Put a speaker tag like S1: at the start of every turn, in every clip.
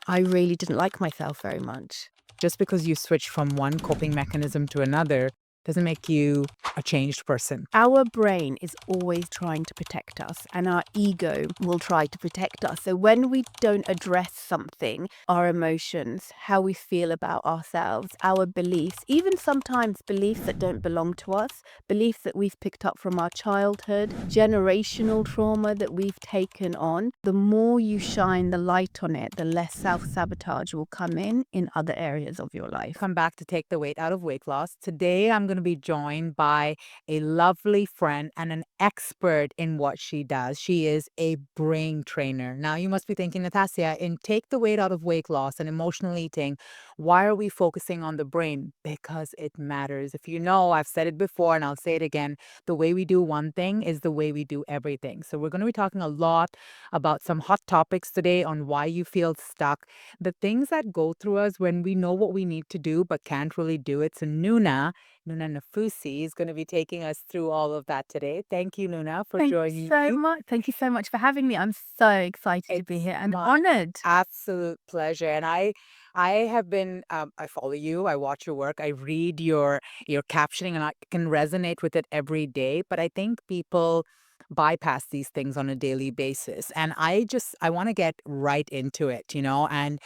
S1: I really didn't like myself very much.
S2: Just because you switch from one coping mechanism to another doesn't make you a changed person.
S1: Our brain is always trying to protect us, and our ego will try to protect us. So, when we don't address something, our emotions, how we feel about ourselves, our beliefs, even sometimes beliefs that don't belong to us, beliefs that we've picked up from our childhood, generational trauma that we've taken on, the more you shine the light on it, the less self sabotage will come in other areas of your life.
S2: Come back to take the weight out of weight loss. Today, I'm going to be joined by a lovely friend and an expert in what she does. She is a brain trainer. Now, you must be thinking, Natasha, in Take the Weight Out of Weight Loss and Emotional Eating, why are we focusing on the brain? Because it matters. If you know, I've said it before and I'll say it again, the way we do one thing is the way we do everything. So, we're going to be talking a lot about some hot topics today on why you feel stuck, the things that go through us when we know what we need to do but can't really do it. So Noona Nafousi is going to be taking us through all of that today. Thank you, Nuna, for
S1: Thank you
S2: joining
S1: so
S2: me.
S1: much. Thank you so much for having me. I'm so excited to be
S2: It's
S1: here and
S2: my
S1: honored.
S2: absolute pleasure. And I have been I follow you, I watch your work, I read your captioning, and I can resonate with it every day. But I think people bypass these things on a daily basis. And I want to get right into it, and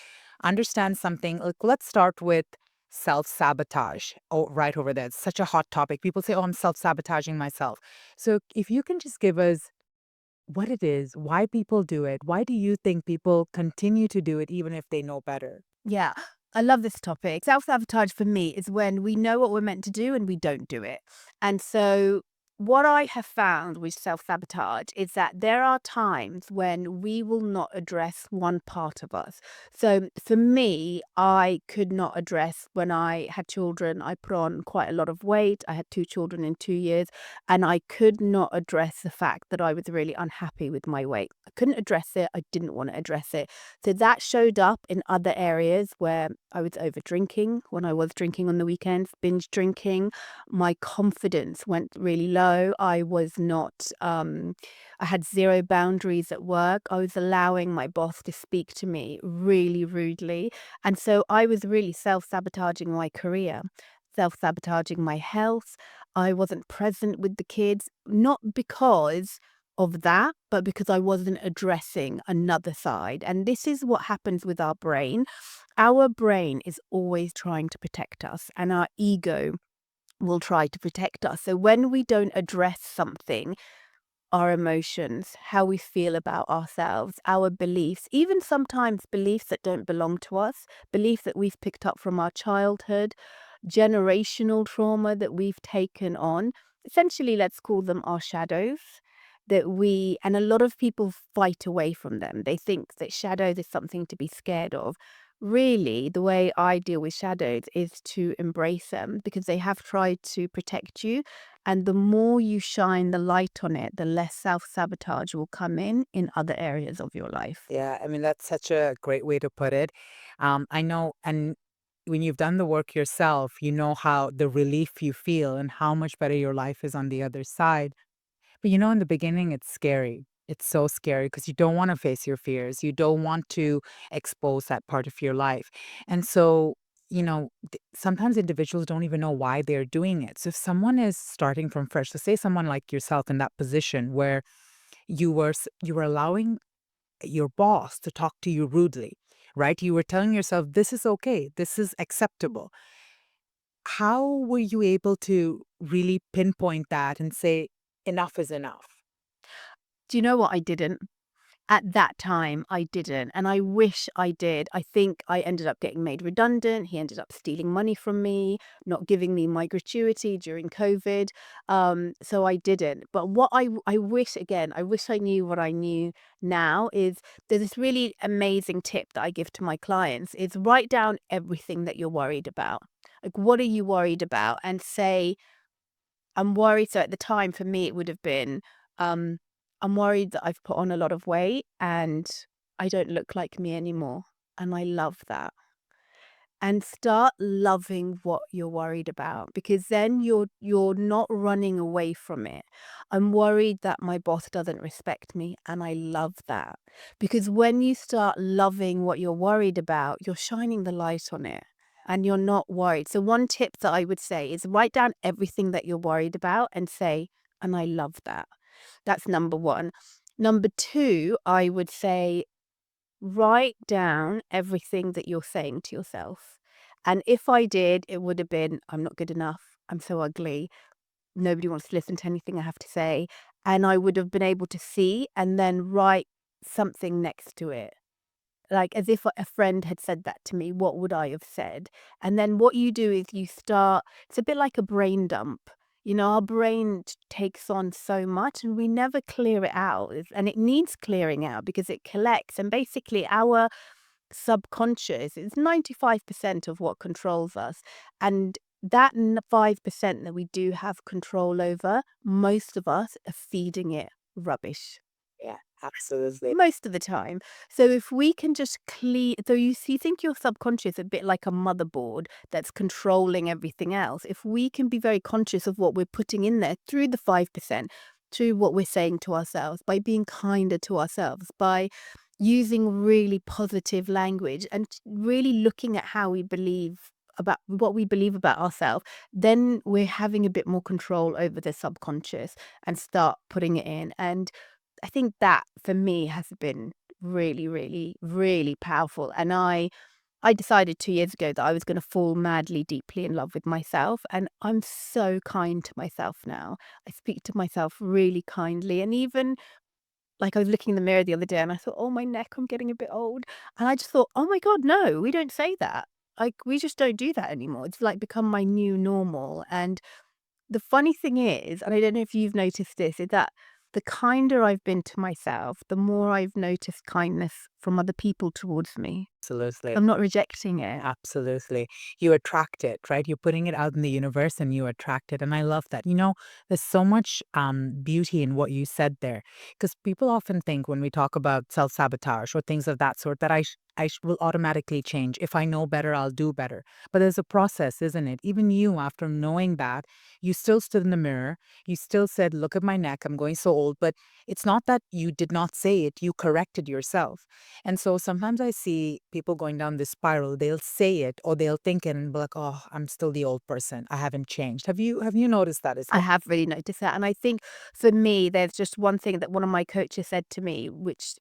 S2: understand something. Like, let's start with self-sabotage. Oh, right over there. It's such a hot topic. People say, "Oh, I'm self-sabotaging myself." So if you can just give us what it is, why people do it. Why do you think people continue to do it even if they know better?
S1: Yeah, I love this topic. Self sabotage for me is when we know what we're meant to do and we don't do it. And so, what I have found with self sabotage is that there are times when we will not address one part of us. So, for me, I could not address when I had children. I put on quite a lot of weight. I had two children in 2 years, and I could not address the fact that I was really unhappy with my weight. I couldn't address it. I didn't want to address it. So that showed up in other areas where I was over drinking when I was drinking on the weekends, binge drinking. My confidence went really low. I was not, I had zero boundaries at work. I was allowing my boss to speak to me really rudely. And so I was really self sabotaging my career, self sabotaging my health. I wasn't present with the kids, not because of that, but because I wasn't addressing another side. And this is what happens with our brain. Our brain is always trying to protect us, and our ego will try to protect us. So when we don't address something, our emotions, how we feel about ourselves, our beliefs, even sometimes beliefs that don't belong to us, beliefs that we've picked up from our childhood, generational trauma that we've taken on. Essentially, let's call them our shadows and a lot of people fight away from them. They think that shadows is something to be scared of. Really, the way I deal with shadows is to embrace them because they have tried to protect you. And the more you shine the light on it, the less self sabotage will come in other areas of your life.
S2: Yeah, I mean, that's such a great way to put it. I know, and when you've done the work yourself, you know how the relief you feel and how much better your life is on the other side. But in the beginning, it's scary. It's so scary because you don't want to face your fears. You don't want to expose that part of your life. And so, sometimes individuals don't even know why they're doing it. So if someone is starting from fresh, so say someone like yourself in that position where you were allowing your boss to talk to you rudely, right? You were telling yourself this is okay, this is acceptable. How were you able to really pinpoint that and say enough is enough?
S1: Do you know what I didn't? At that time, I didn't, and I wish I did. I think I ended up getting made redundant. He ended up stealing money from me, not giving me my gratuity during COVID. So I didn't. But what I wish again, I wish I knew what I knew now is there's this really amazing tip that I give to my clients is write down everything that you're worried about. Like, what are you worried about? And say, I'm worried. So at the time, for me, it would have been, um, I'm worried that I've put on a lot of weight and I don't look like me anymore. And I love that. and start loving what you're worried about, because then you're not running away from it. I'm worried that my boss doesn't respect me, and I love that. Because when you start loving what you're worried about, you're shining the light on it and you're not worried. So one tip that I would say is write down everything that you're worried about and say, and I love that. That's number 1. Number 2, I would say write down everything that you're saying to yourself. And if I did, it would have been, I'm not good enough. I'm so ugly. Nobody wants to listen to anything I have to say. And I would have been able to see and then write something next to it. Like as if a friend had said that to me, what would I have said? And then what you do is you start, it's a bit like a brain dump. You know, our brain takes on so much and we never clear it out. And it needs clearing out because it collects. And basically, our subconscious is 95% of what controls us. And that 5% that we do have control over, most of us are feeding it rubbish
S2: Yeah, absolutely.
S1: most of the time. So if we can just clean, so you think your subconscious a bit like a motherboard that's controlling everything else. If we can be very conscious of what we're putting in there through the 5%, through what we're saying to ourselves, by being kinder to ourselves, by using really positive language and really looking at how we believe about what we believe about ourselves, then we're having a bit more control over the subconscious and start putting it in. And I think that for me has been really, really, really powerful. And I decided 2 years ago that I was gonna fall madly, deeply in love with myself, and I'm so kind to myself now. I speak to myself really kindly, and even, like, I was looking in the mirror the other day and I thought, "Oh, my neck, I'm getting a bit old." And I just thought, "Oh my god, no, we don't say that." Like, we just don't do that anymore. It's, like, become my new normal. And the funny thing is, and I don't know if you've noticed this, is that the kinder I've been to myself, the more I've noticed kindness from other people towards me.
S2: Absolutely.
S1: I'm not rejecting it.
S2: Absolutely. You attract it, right? You're putting it out in the universe and you attract it. And I love that. There's so much beauty in what you said there. Because people often think when we talk about self sabotage or things of that sort that will automatically change. If I know better, I'll do better. But there's a process, isn't it? Even you, after knowing that, you still stood in the mirror. You still said, look at my neck. I'm going so old. But it's not that you did not say it, you corrected yourself. And so sometimes I see people going down this spiral. They'll say it or they'll think it and be like, "Oh, I'm still the old person. I haven't changed." Have you noticed that as
S1: I
S2: well?
S1: have really noticed that. And I think for me, there's just one thing that one of my coaches said to me, which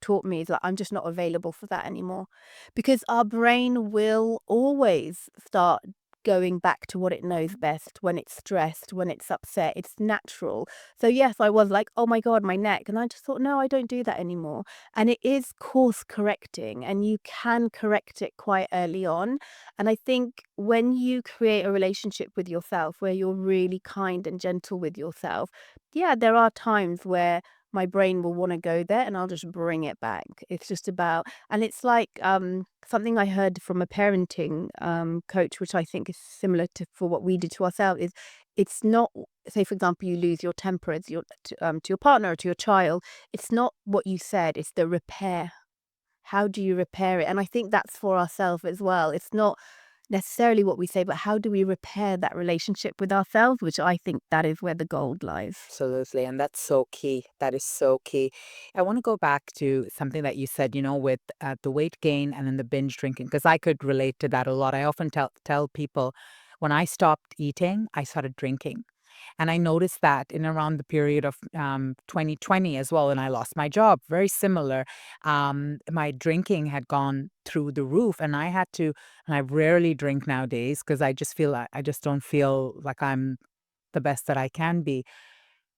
S1: taught me is that I'm just not available for that anymore. Because our brain will always start going back to what it knows best when it's stressed, when it's upset. It's natural. So, yes, I was like, oh my God, my neck. And I just thought, no, I don't do that anymore. And it is course correcting, and you can correct it quite early on. And I think when you create a relationship with yourself where you're really kind and gentle with yourself, yeah, there are times where my brain will want to go there and I'll just bring it back. It's just about, and it's like something I heard from a parenting coach, which I think is similar to for what we do to ourselves, is it's not, say, for example, you lose your temper to your partner or to your child. It's not what you said, it's the repair. How do you repair it? And I think that's for ourselves as well. It's not necessarily what we say, but how do we repair that relationship with ourselves, which I think that is where the gold lies.
S2: Absolutely. And that's so key. That is so key. I want to go back to something that you said, with the weight gain and then the binge drinking, because I could relate to that a lot. I often tell people when I stopped eating, I started drinking. And I noticed that in around the period of 2020 as well, and I lost my job, very similar. My drinking had gone through the roof, and and I rarely drink nowadays because I just don't feel like I'm the best that I can be.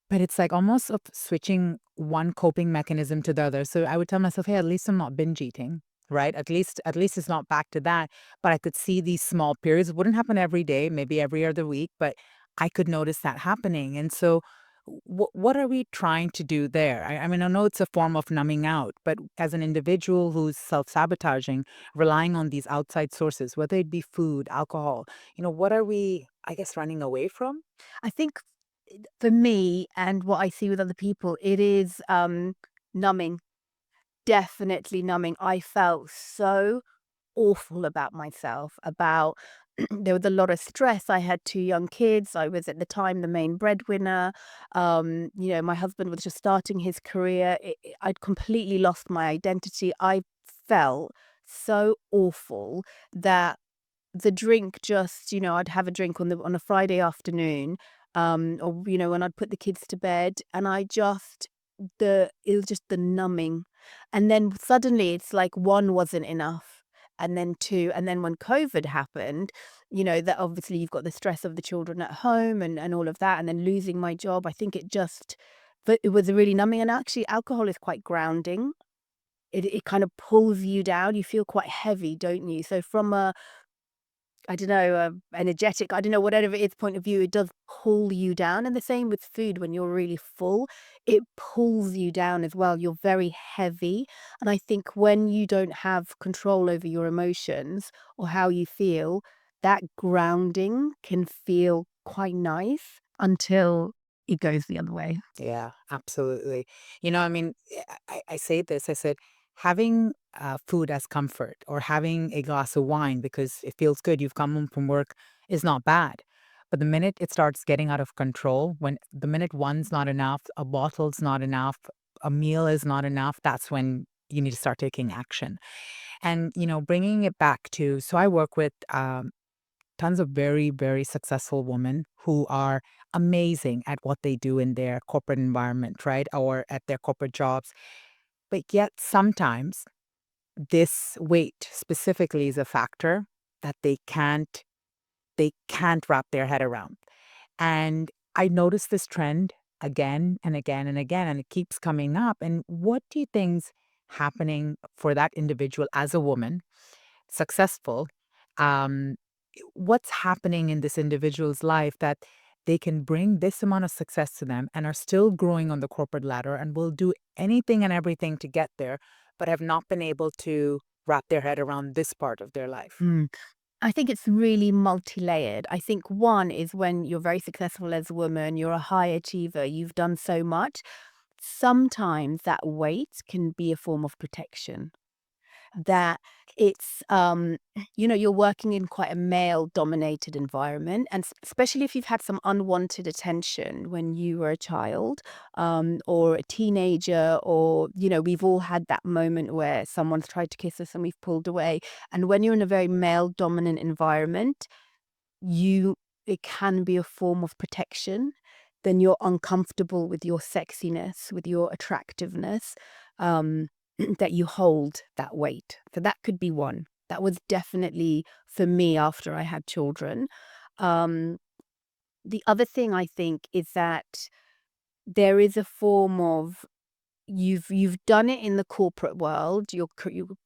S2: But it's like almost of switching one coping mechanism to the other. So I would tell myself, hey, at least I'm not binge eating, right? At least it's not back to that. But I could see these small periods. It wouldn't happen every day, maybe every other week, but I could notice that happening. And so what are we trying to do there? I mean, I know it's a form of numbing out, but as an individual who's self-sabotaging, relying on these outside sources, whether it be food, alcohol, what are we, I guess, running away from?
S1: I think for me and what I see with other people, it is numbing, definitely numbing. I felt so awful about myself, about there was a lot of stress. I had 2 young kids. I was at the time the main breadwinner. My husband was just starting his career. I'd completely lost my identity. I felt so awful that the drink just, I'd have a drink on a Friday afternoon, or, when I'd put the kids to bed, and it was just the numbing. And then suddenly it's like 1 wasn't enough, and then 2, and then when COVID happened, that obviously you've got the stress of the children at home and all of that, and then losing my job. I think but it was really numbing, and actually alcohol is quite grounding. It kind of pulls you down. You feel quite heavy, don't you? So from a I don't know, energetic, I don't know, whatever it is, point of view, it does pull you down. And the same with food when you're really full, it pulls you down as well. You're very heavy. And I think when you don't have control over your emotions or how you feel, that grounding can feel quite nice until it goes the other way.
S2: Yeah, absolutely. I mean, I say this, I said, having food as comfort or having a glass of wine because it feels good, you've come home from work, is not bad. But the minute it starts getting out of control, when the minute one's not enough, a bottle's not enough, a meal is not enough, that's when you need to start taking action. And, bringing it back to, so I work with tons of very, very successful women who are amazing at what they do in their corporate environment, right? Or at their corporate jobs. But yet sometimes this weight specifically is a factor that they can't wrap their head around. And I notice this trend again and again and again, and it keeps coming up. And what do you think's happening for that individual as a woman, successful? Um, what's happening in this individual's life that they can bring this amount of success to them and are still growing on the corporate ladder and will do anything and everything to get there, but have not been able to wrap their head around this part of their life?
S1: Mm. I think it's really multi-layered. I think one is when you're very successful as a woman, you're a high achiever, you've done so much. Sometimes that weight can be a form of protection. That it's you're working in quite a male dominated environment, and especially if you've had some unwanted attention when you were a child, or a teenager, or we've all had that moment where someone's tried to kiss us and we've pulled away. And when you're in a very male dominant environment, you it can be a form of protection. Then you're uncomfortable with your sexiness, with your attractiveness, um, that you hold that weight. So that could be one. That was definitely for me after I had children. Um, the other thing I think is that there is a form of you've done it in the corporate world. You're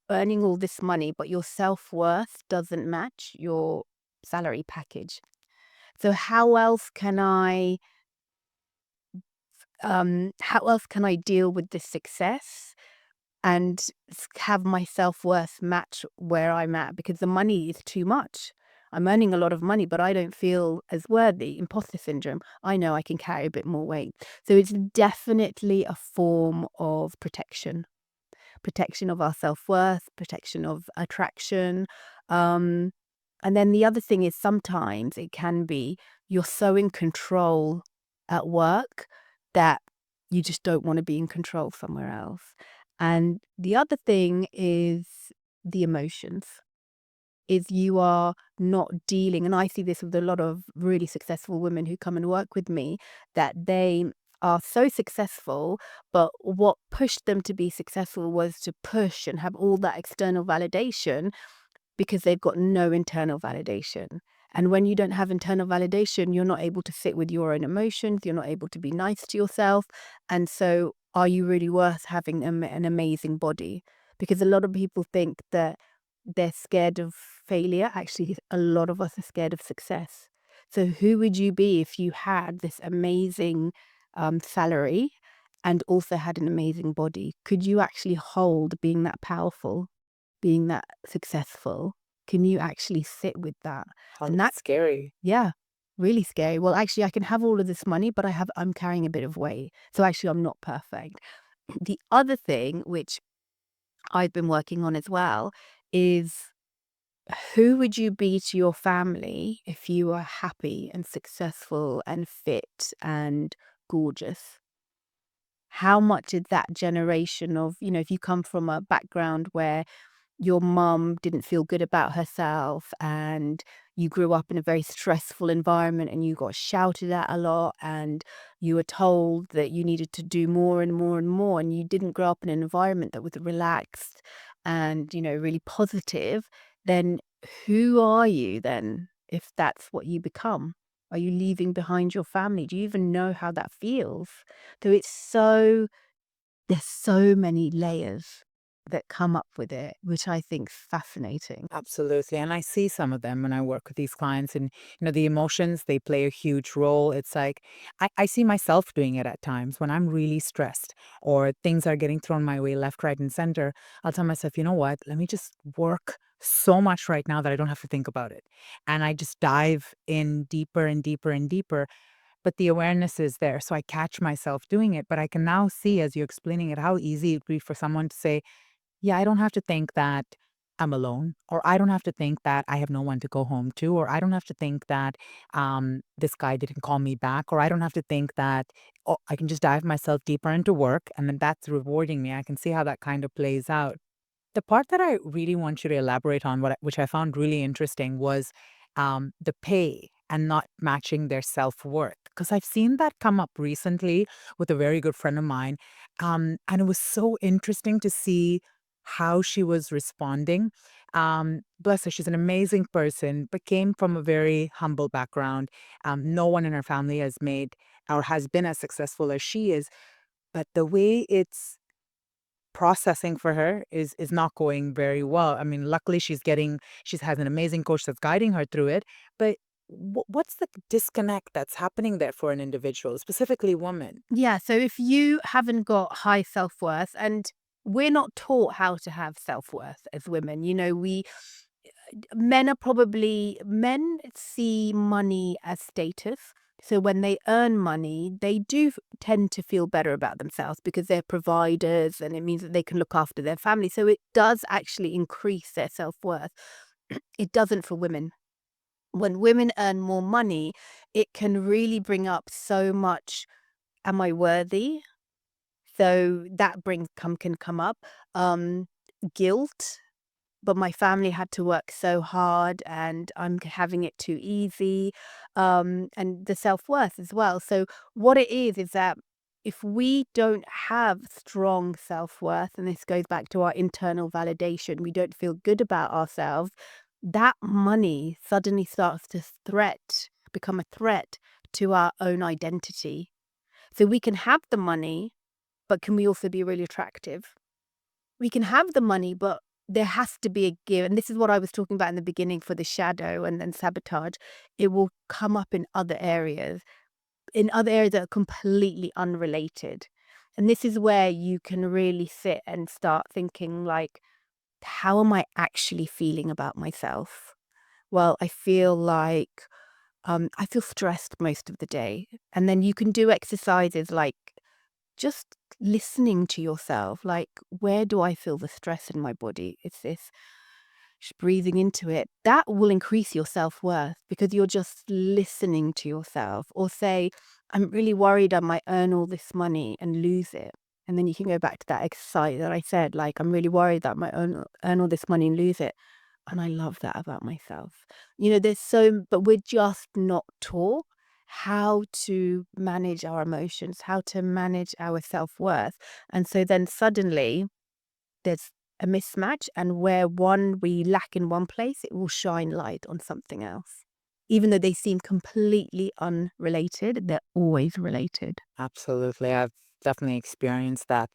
S1: earning all this money, but your self-worth doesn't match your salary package. So how else can I deal with this success and have my self-worth match where I'm at? Because the money is too much. I'm earning a lot of money, but I don't feel as worthy. Imposter syndrome. I know I can carry a bit more weight. So it's definitely a form of protection of our self-worth, protection of attraction. Um, and then the other thing is sometimes it can be you're so in control at work that you just don't want to be in control somewhere else. And the other thing is the emotions. Is you are not dealing, and I see this with a lot of really successful women who come and work with me, that they are so successful, but what pushed them to be successful was to push and have all that external validation because they've got no internal validation. And when you don't have internal validation, you're not able to sit with your own emotions, you're not able to be nice to yourself. And so, are you really worth having an amazing body? Because a lot of people think that they're scared of failure. Actually, a lot of us are scared of success. So, who would you be if you had this amazing salary and also had an amazing body? Could you actually hold being that powerful? Being that successful, can you actually sit with that?
S2: Oh,
S1: And
S2: that's
S1: that
S2: scary.
S1: yeah, really scary. Well, actually, I can have all of this money, but I'm carrying a bit of weight. So actually, I'm not perfect. The other thing, which I've been working on as well, is Who would you be to your family if you were happy and successful and fit and gorgeous? How much is that generation of, if you come from a background where your mum didn't feel good about herself and you grew up in a very stressful environment and you got shouted at a lot and you were told that you needed to do more and more and more and you didn't grow up in an environment that was relaxed and really positive, then who are you then if that's what you become? Are you leaving behind your family? Do you even know how that feels? So there's so many layers that come up with it, which I think's fascinating.
S2: Absolutely. And I see some of them when I work with these clients and, the emotions, they play a huge role. It's like I see myself doing it at times when I'm really stressed or things are getting thrown my way left, right, and center. I'll tell myself, you know what? Let me just work so much right now that I don't have to think about it. And I just dive in deeper and deeper and deeper. But the awareness is there. So I catch myself doing it. But I can now see as you're explaining it how easy it'd be for someone to say, yeah, I don't have to think that I'm alone, or I don't have to think that I have no one to go home to, or I don't have to think that this guy didn't call me back, or I don't have to think that, oh, I can just dive myself deeper into work and then that's rewarding me. I can see how that kind of plays out. The part that I really want you to elaborate on, which I found really interesting, was the pay and not matching their self worth. Because I've seen that come up recently with a very good friend of mine. And it was so interesting to see how she was responding. Bless her, she's an amazing person, but came from a very humble background. No one in her family has made or has been as successful as she is. But the way it's processing for her is not going very well. I mean, luckily she's has an amazing coach that's guiding her through it, but what's the disconnect that's happening there for an individual, specifically women?
S1: Yeah, so if you haven't got high self-worth, and we're not taught how to have self-worth as women, men see money as status. So when they earn money, they do tend to feel better about themselves because they're providers and it means that they can look after their family. So it does actually increase their self-worth. It doesn't for women. When women earn more money, it can really bring up so much, am I worthy? So that can come up. Um, Guilt, but my family had to work so hard and having it too easy. And the self-worth as well. So what it is that if we don't have strong self-worth, and this goes back to our internal validation, we don't feel good about ourselves, that money suddenly starts to become a threat to our own identity. So we can have the money, but can we also be really attractive? We can have the money, but there has to be a give. And this is what I was talking about in the beginning for the shadow and then sabotage. It will come up in other areas that are completely unrelated. And this is where you can really sit and start thinking like, how am I actually feeling about myself? Well, I feel stressed most of the day. And then you can do exercises like just listening to yourself, like, where do I feel the stress in my body? It's this, just breathing into it. That will increase your self worth because you're just listening to yourself. Or say, I'm really worried I might earn all this money and lose it. And then you can go back to that exercise that I said, like, I'm really worried that I might earn all this money and lose it. And I love that about myself. But we're just not taught how to manage our emotions, how to manage our self-worth. And so then suddenly there's a mismatch, and where we lack in one place, it will shine light on something else. Even though they seem completely unrelated, they're always related.
S2: Absolutely. I've definitely experienced that.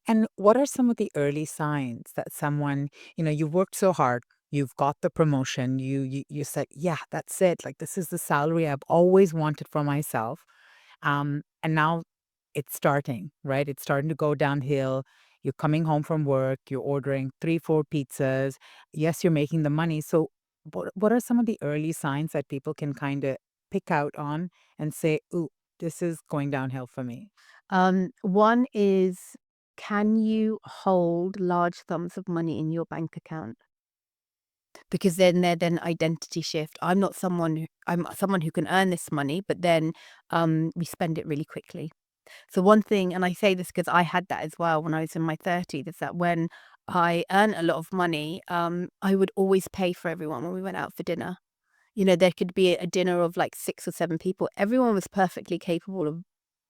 S2: And what are some of the early signs that someone, you've worked so hard, you've got the promotion, you said, yeah, that's it. Like this is the salary I've always wanted for myself. And now it's starting, right? It's starting to go downhill. You're coming home from work, you're ordering 3, 4 pizzas. Yes, you're making the money. So what are some of the early signs that people can kind of pick out on and say, ooh, this is going downhill for me?
S1: One is, can you hold large sums of money in your bank account? because then they're then identity shift. I'm someone who can earn this money, but then we spend it really quickly. So one thing, and I say this because I had that as well when I was in my 30s, is that when I earn a lot of money, I would always pay for everyone when we went out for dinner. There could be a dinner of like 6 or 7 people. Everyone was perfectly capable of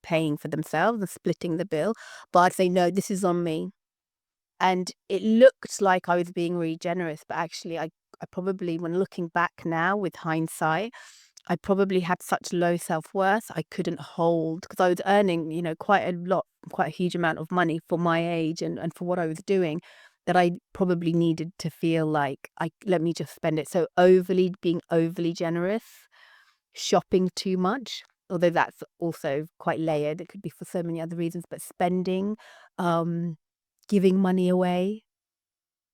S1: paying for themselves and splitting the bill. But I'd say, no, this is on me. And it looked like I was being really generous, but actually, I probably, when looking back now with hindsight, I probably had such low self-worth, I couldn't hold because I was earning, quite a lot, quite a huge amount of money for my age and for what I was doing, that I probably needed to feel like I let me just spend it. So being overly generous, shopping too much, although that's also quite layered. It could be for so many other reasons, but spending, um, giving money away.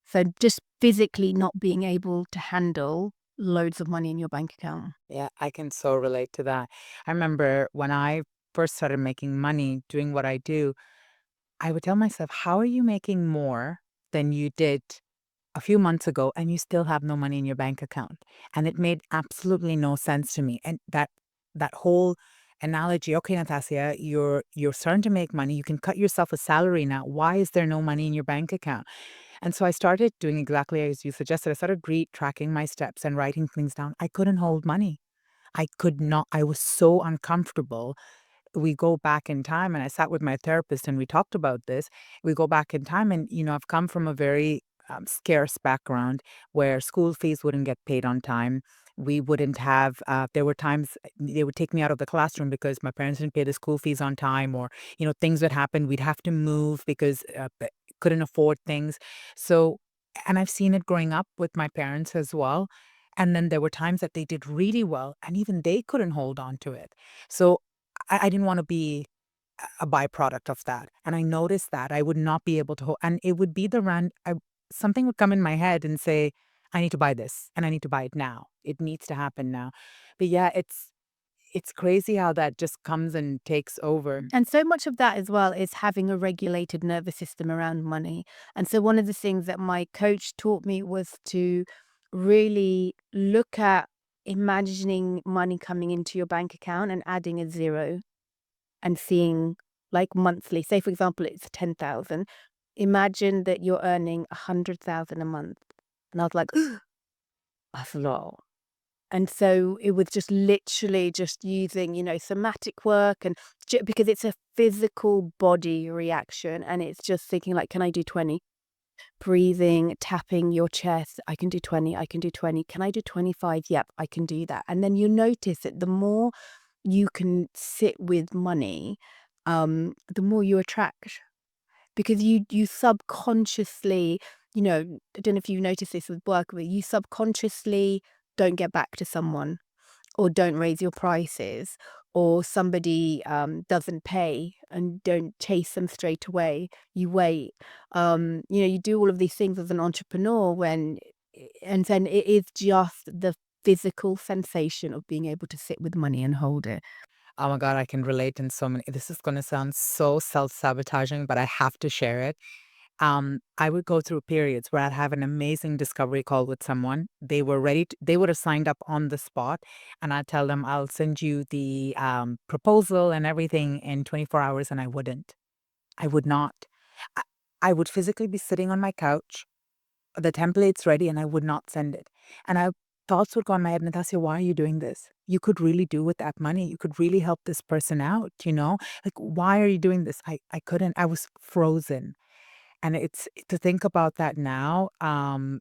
S1: So just physically not being able to handle loads of money in your bank account.
S2: Yeah, I can so relate to that. I remember when I first started making money doing what I do, I would tell myself, how are you making more than you did a few months ago and you still have no money in your bank account? And it made absolutely no sense to me. And that whole analogy, okay, Natasha, you're starting to make money. You can cut yourself a salary now. Why is there no money in your bank account? And so I started doing exactly as you suggested. I started tracking my steps and writing things down. I couldn't hold money. I could not. I was so uncomfortable. We go back in time, and I sat with my therapist and we talked about this. We go back in time, and I've come from a very scarce background where school fees wouldn't get paid on time. We wouldn't have. There were times they would take me out of the classroom because my parents didn't pay the school fees on time, or things would happen. We'd have to move because couldn't afford things. So, and I've seen it growing up with my parents as well. And then there were times that they did really well, and even they couldn't hold on to it. So I didn't wanna be a byproduct of that, and I noticed that I would not be able to and it would be something would come in my head and say, "I need to buy this, and I need to buy it now. It needs to happen now." But yeah, it's crazy how that just comes and takes over.
S1: And so much of that as well is having a regulated nervous system around money. And so one of the things that my coach taught me was to really look at imagining money coming into your bank account and adding a zero and seeing like monthly, say for example, it's 10,000. Imagine that you're earning 100,000 a month. And I was like, that's a lot. And so it was just literally just using, somatic work and because it's a physical body reaction and it's just thinking like, can I do 20? Breathing, tapping your chest. I can do 20. I can do 20. Can I do 25? Yep, I can do that. And then you notice that the more you can sit with money, the more you attract because you subconsciously, I don't know if you notice this with work, but you subconsciously don't get back to someone or don't raise your prices or somebody doesn't pay and don't chase them straight away. You wait. You do all of these things as an entrepreneur and then it is just the physical sensation of being able to sit with money and hold it.
S2: Oh my god, I can relate in so many this is gonna sound so self-sabotaging, but I have to share it. I would go through periods where I'd have an amazing discovery call with someone. They would have signed up on the spot, and I'd tell them, I'll send you the proposal and everything in 24 hours, and I wouldn't. I would not. I, I would physically be sitting on my couch, the template's ready, and I would not send it. And thoughts would go in my head, Natasha, why are you doing this? You could really do with that money. You could really help this person out, you know? Like, why are you doing this? I couldn't. I was frozen. And it's to think about that now,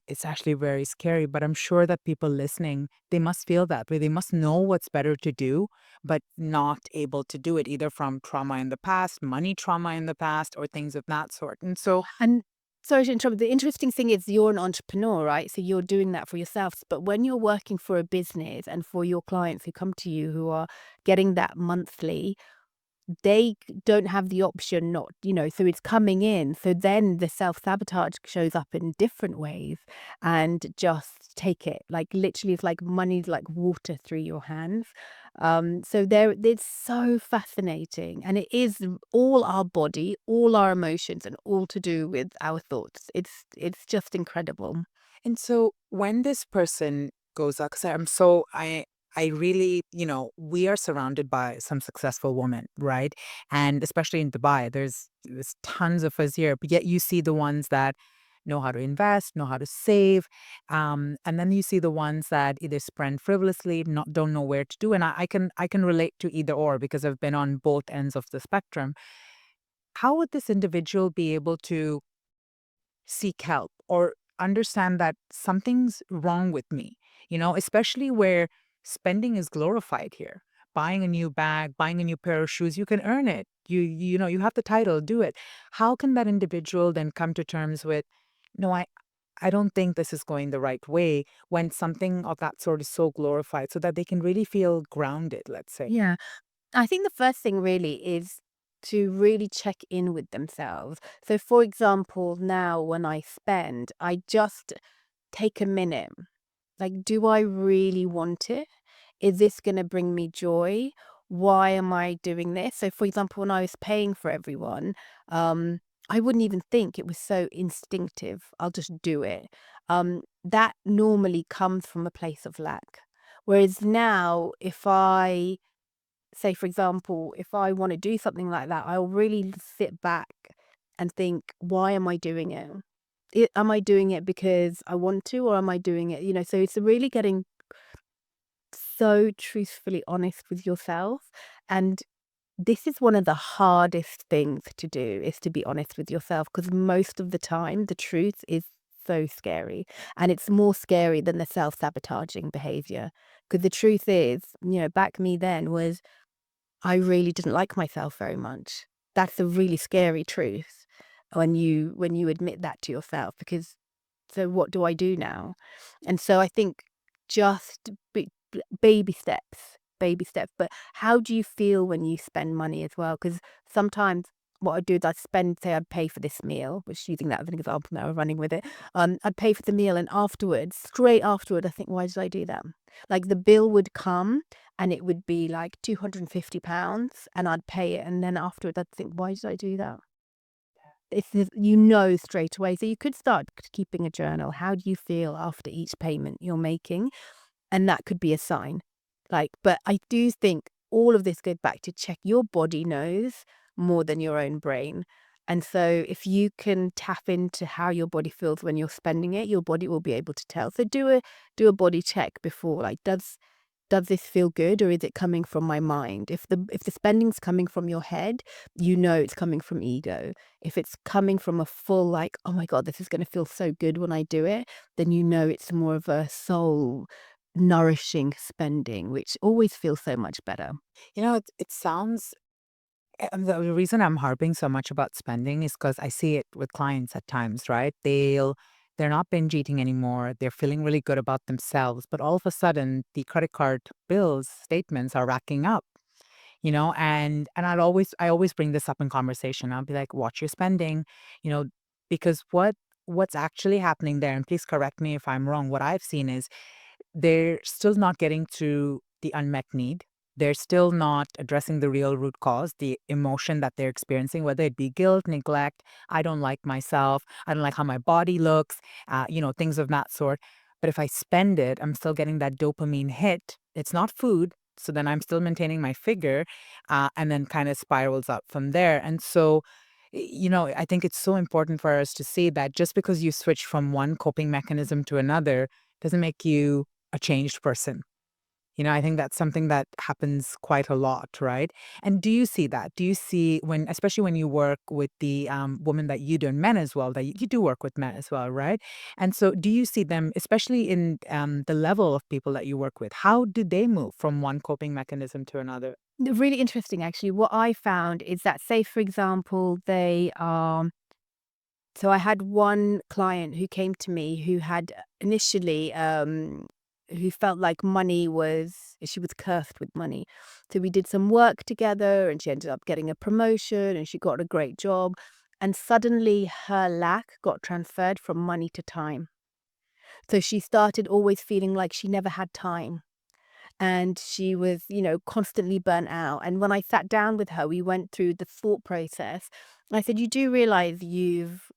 S2: it's actually very scary, but I'm sure that people listening, they must feel that way. They must know what's better to do, but not able to do it either from trauma in the past, money trauma in the past, or things of that sort. And so,
S1: And sorry to interrupt. The interesting thing is you're an entrepreneur, right? So you're doing that for yourself. But when you're working for a business and for your clients who come to you who are getting that monthly, don't have the option not, so it's coming in. So then the self-sabotage shows up in different ways and just take it. Like literally it's like money's like water through your hands. So there it's so fascinating. And it is all our body, all our emotions, and all to do with our thoughts. It's just incredible.
S2: And so when this person goes up, because I'm so I really, we are surrounded by some successful women, right? And especially in Dubai, there's tons of us here, but yet you see the ones that know how to invest, know how to save, and then you see the ones that either spend frivolously, not don't know where to do. And I can relate to either or because I've been on both ends of the spectrum. How would this individual be able to seek help or understand that something's wrong with me, especially where spending is glorified here. Buying a new bag, buying a new pair of shoes, you can earn it. You have the title, do it. How can that individual then come to terms with, no, I don't think this is going the right way when something of that sort is so glorified so that they can really feel grounded, let's say.
S1: Yeah. I think the first thing really is to really check in with themselves. So, for example, now when I spend, I just take a minute. Like, do I really want it? Is this going to bring me joy? Why am I doing this? So, for example, when I was paying for everyone, I wouldn't even think, it was so instinctive. I'll just do it. That normally comes from a place of lack. Whereas now, if I say, for example, if I want to do something like that, I'll really sit back and think, why am I doing it? Am I doing it because I want to, or am I doing it? So it's really getting so truthfully honest with yourself. And this is one of the hardest things to do, is to be honest with yourself, because most of the time the truth is so scary, and it's more scary than the self-sabotaging behavior. Because the truth is, back me then was, I really didn't like myself very much. That's a really scary truth when you admit that to yourself, because so what do I do now? And so I think just baby steps. But how do you feel when you spend money as well? Because sometimes what I do is I spend, say, I'd pay for this meal, which, using that as an example now, we're running with it. I'd pay for the meal, and afterwards, straight afterward, I think, why did I do that? Like, the bill would come and it would be like £250, and I'd pay it, and then afterwards I'd think, why did I do that? Straight away. So you could start keeping a journal. How do you feel after each payment you're making? And that could be a sign. But I do think all of this goes back to check. Your body knows more than your own brain. And so if you can tap into how your body feels when you're spending it, your body will be able to tell. So do a body check before. Like, does this feel good, or is it coming from my mind? If the spending's coming from your head, it's coming from ego. If it's coming from a full, like, oh my God, this is going to feel so good when I do it, then it's more of a soul nourishing spending, which always feels so much better.
S2: It sounds the reason I'm harping so much about spending is because I see it with clients at times, right? They're not binge eating anymore. They're feeling really good about themselves, but all of a sudden the credit card bills statements are racking up, and I always bring this up in conversation. I'll be like, watch your spending, you know, because what's actually happening there, and please correct me if I'm wrong, what I've seen is they're still not getting to the unmet need. They're still not addressing the real root cause, the emotion that they're experiencing, whether it be guilt, neglect, I don't like myself, I don't like how my body looks, things of that sort. But if I spend it, I'm still getting that dopamine hit. It's not food. So then I'm still maintaining my figure, and then kind of spirals up from there. And so, I think it's so important for us to see that just because you switch from one coping mechanism to another doesn't make you a changed person. I think that's something that happens quite a lot, right? And do you see that? Do you see when, especially when you work with the women that you do, and men as well, that you do work with men as well, right? And so do you see them, especially in the level of people that you work with, how do they move from one coping mechanism to another?
S1: Really interesting, actually. What I found is that, say, for example, they are. So I had one client who came to me who had initially, who felt like she was cursed with money. So we did some work together, and she ended up getting a promotion, and she got a great job. And suddenly her lack got transferred from money to time. So she started always feeling like she never had time. And she was, constantly burnt out. And when I sat down with her, we went through the thought process. I said, you do realize you've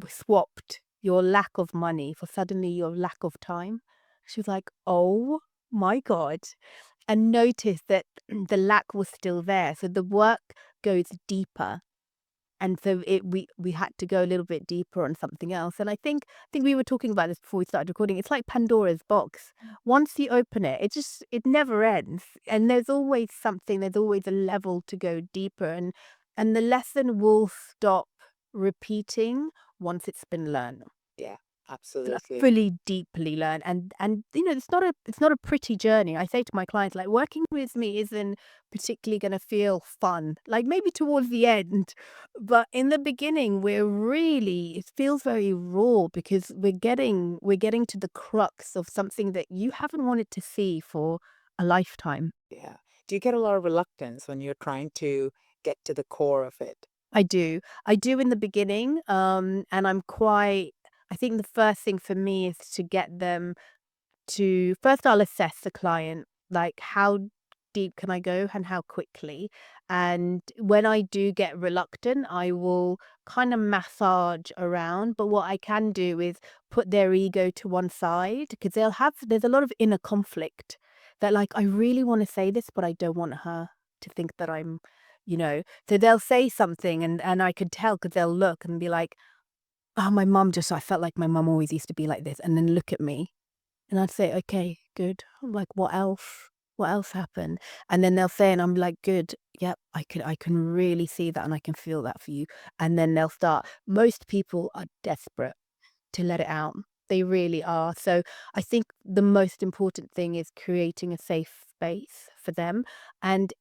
S1: swapped your lack of money for suddenly your lack of time. She was like, oh my God. And notice that the lack was still there. So the work goes deeper, and so we had to go a little bit deeper on something else. And I think we were talking about this before we started recording. It's like Pandora's box. Once you open it, it never ends. And there's always something, there's always a level to go deeper, and the lesson will stop repeating once it's been learned.
S2: Yeah,
S1: Like,
S2: absolutely.
S1: fully deeply learn. And it's not a pretty journey. I say to my clients, like, working with me isn't particularly going to feel fun, like maybe towards the end, but in the beginning it feels very raw, because we're getting to the crux of something that you haven't wanted to see for a lifetime.
S2: Yeah. Do you get a lot of reluctance when you're trying to get to the core of it?
S1: I do in the beginning, and I think the first thing for me is to get them to first. I'll assess the client, like how deep can I go and how quickly. And when I do get reluctant, I will kind of massage around. But what I can do is put their ego to one side, because there's a lot of inner conflict that, like, I really want to say this, but I don't want her to think that so they'll say something, and I could tell, because they'll look and be like, oh, I felt like my mum always used to be like this, and then look at me, and I'd say, "Okay, good." I'm like, "What else? What else happened?" And then they'll say, and I'm like, "Good. Yep, I can really see that, and I can feel that for you." And then they'll start. Most people are desperate to let it out. They really are. So I think the most important thing is creating a safe space for them. And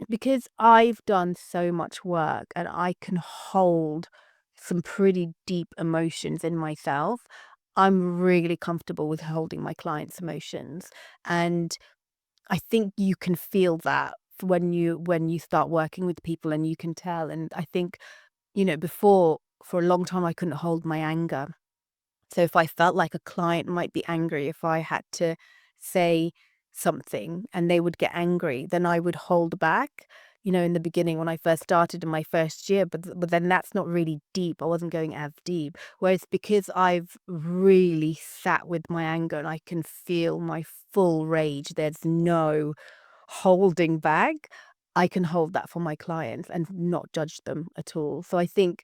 S1: because I've done so much work and I can hold some pretty deep emotions in myself, I'm really comfortable with holding my clients' emotions. And I think you can feel that when you start working with people, and you can tell. And I think, before, for a long time, I couldn't hold my anger. So if I felt like a client might be angry if I had to say something and they would get angry, then I would hold back. In the beginning when I first started in my first year, but then that's not really deep. I wasn't going as deep. Whereas because I've really sat with my anger and I can feel my full rage, there's no holding back. I can hold that for my clients and not judge them at all. So I think